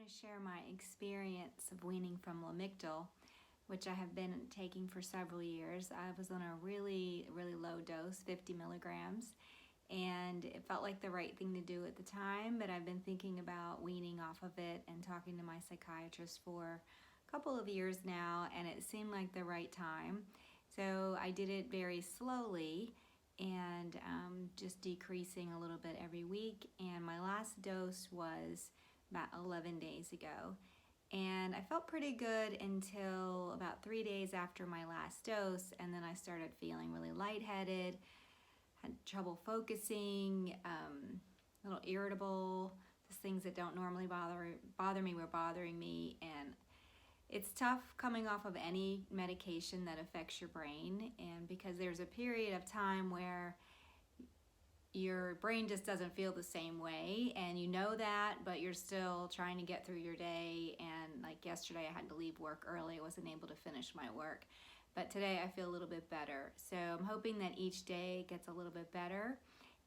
to share my experience of weaning from Lamictal, which I have been taking for several years. I was on a really low dose, 50 milligrams, and it felt like the right thing to do at the time, but I've been thinking about weaning off of it and talking to my psychiatrist for a couple of years now, and it seemed like the right time. So I did it very slowly and just decreasing a little bit every week, and my last dose was about 11 days ago. And I felt pretty good until about 3 days after my last dose, and then I started feeling really lightheaded, had trouble focusing, a little irritable. Just things that don't normally bother me were bothering me, and it's tough coming off of any medication that affects your brain, and because there's a period of time where your brain just doesn't feel the same way, and you know that, but you're still trying to get through your day. And like yesterday, I had to leave work early. I wasn't able to finish my work, but today I feel a little bit better. So I'm hoping that each day gets a little bit better.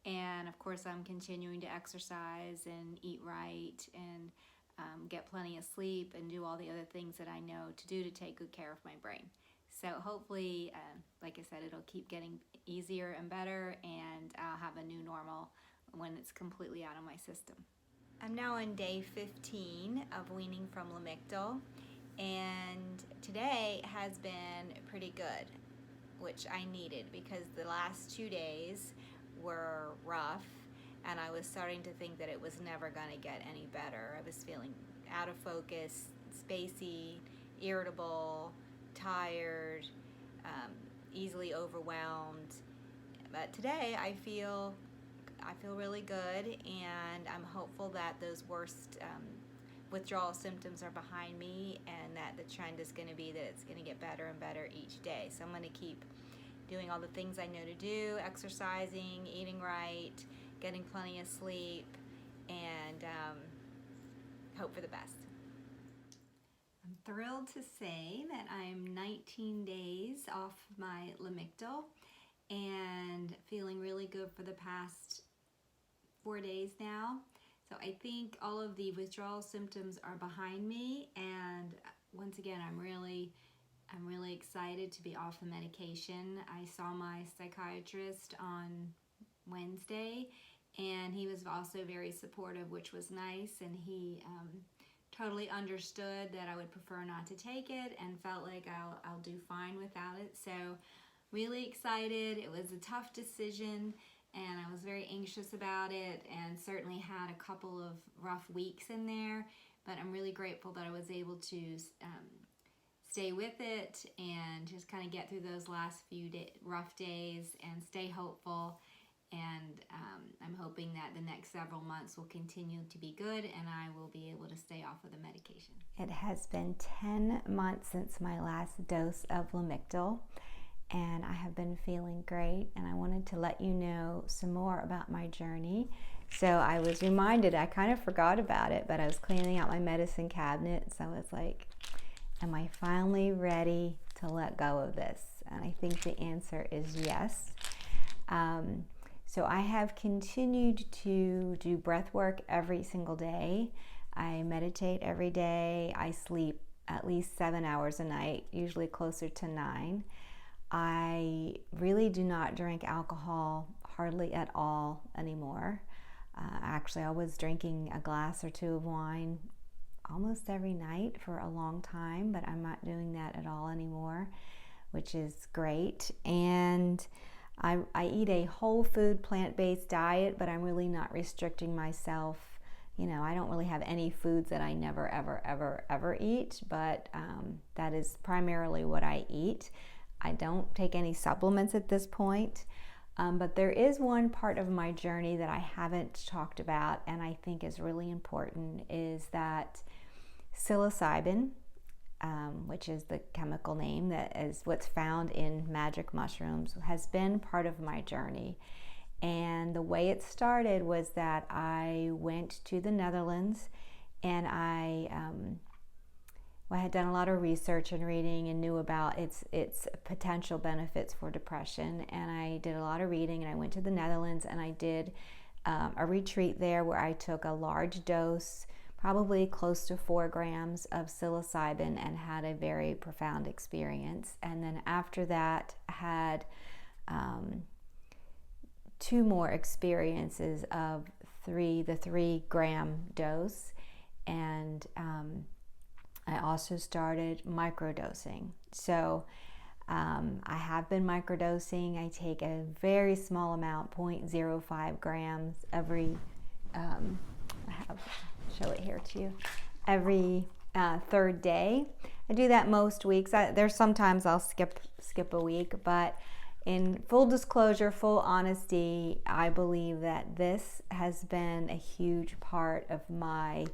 And of course, I'm continuing to exercise and eat right and get plenty of sleep and do all the other things that I know to do to take good care of my brain. So hopefully, like I said, it'll keep getting easier and better, and I'll have a new normal when it's completely out of my system. I'm now on day 15 of weaning from Lamictal, and today has been pretty good, which I needed because the last 2 days were rough, and I was starting to think that it was never going to get any better. I was feeling out of focus, spacey, irritable, tired, easily overwhelmed. But today I feel really good, and I'm hopeful that those worst withdrawal symptoms are behind me, and that the trend is going to be that it's going to get better and better each day. So I'm going to keep doing all the things I know to do: exercising, eating right, getting plenty of sleep, and hope for the best. I'm thrilled to say that I'm 19 days off my Lamictal and feeling really good for the past 4 days now. So I think all of the withdrawal symptoms are behind me, and once again, I'm really excited to be off the medication. I saw my psychiatrist on Wednesday, and he was also very supportive, which was nice, and he totally understood that I would prefer not to take it and felt like I'll do fine without it. So really excited. It was a tough decision, and I was very anxious about it, and certainly had a couple of rough weeks in there, but I'm really grateful that I was able to stay with it and just kind of get through those last few rough days and stay hopeful. And I'm hoping that the next several months will continue to be good, and I will be able to stay off of the medication. It has been 10 months since my last dose of Lamictal, and I have been feeling great, and I wanted to let you know some more about my journey. So I was reminded, I kind of forgot about it, but I was cleaning out my medicine cabinet, so I was like, am I finally ready to let go of this? And I think the answer is yes. So I have continued to do breath work every single day. I meditate every day. I sleep at least 7 hours a night, usually closer to 9. I really do not drink alcohol hardly at all anymore. Actually, I was drinking a glass or two of wine almost every night for a long time, but I'm not doing that at all anymore, which is great. And I eat a whole food, plant-based diet, but I'm really not restricting myself. You know, I don't really have any foods that I never, ever eat, but that is primarily what I eat. I don't take any supplements at this point, but there is one part of my journey that I haven't talked about, and I think is really important, is that psilocybin, which is the chemical name that is what's found in magic mushrooms, has been part of my journey. And the way it started was that I went to the Netherlands, and I had done a lot of research and reading and knew about its potential benefits for depression. And I did a lot of reading, and I went to the Netherlands, and I did a retreat there where I took a large dose, probably close to 4 grams of psilocybin and had a very profound experience. And then after that, had 2 more experiences of the 3-gram dose. And I also started microdosing. So I have been microdosing. I take a very small amount, 0.05 grams every, show it here to you, every 3rd day. I do that most weeks. There's sometimes I'll skip a week, but in full disclosure, full honesty, I believe that this has been a huge part of my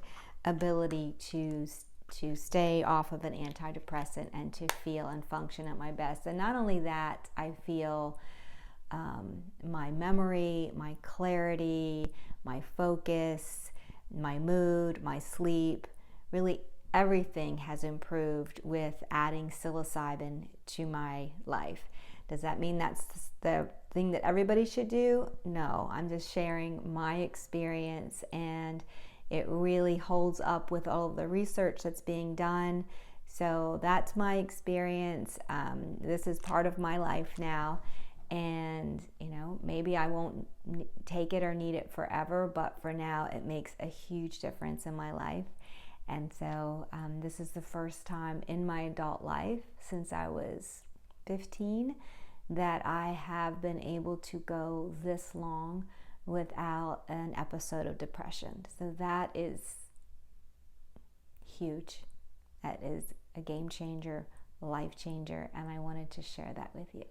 ability to stay off of an antidepressant and to feel and function at my best. And not only that, I feel my memory, my clarity, my focus, my mood, my sleep, really everything has improved with adding psilocybin to my life. Does that mean that's the thing that everybody should do? No, I'm just sharing my experience, and it really holds up with all of the research that's being done. So that's my experience. This is part of my life now. And, maybe I won't take it or need it forever, but for now, it makes a huge difference in my life. And so this is the first time in my adult life since I was 15 that I have been able to go this long without an episode of depression. So that is huge. That is a game changer, life changer, and I wanted to share that with you.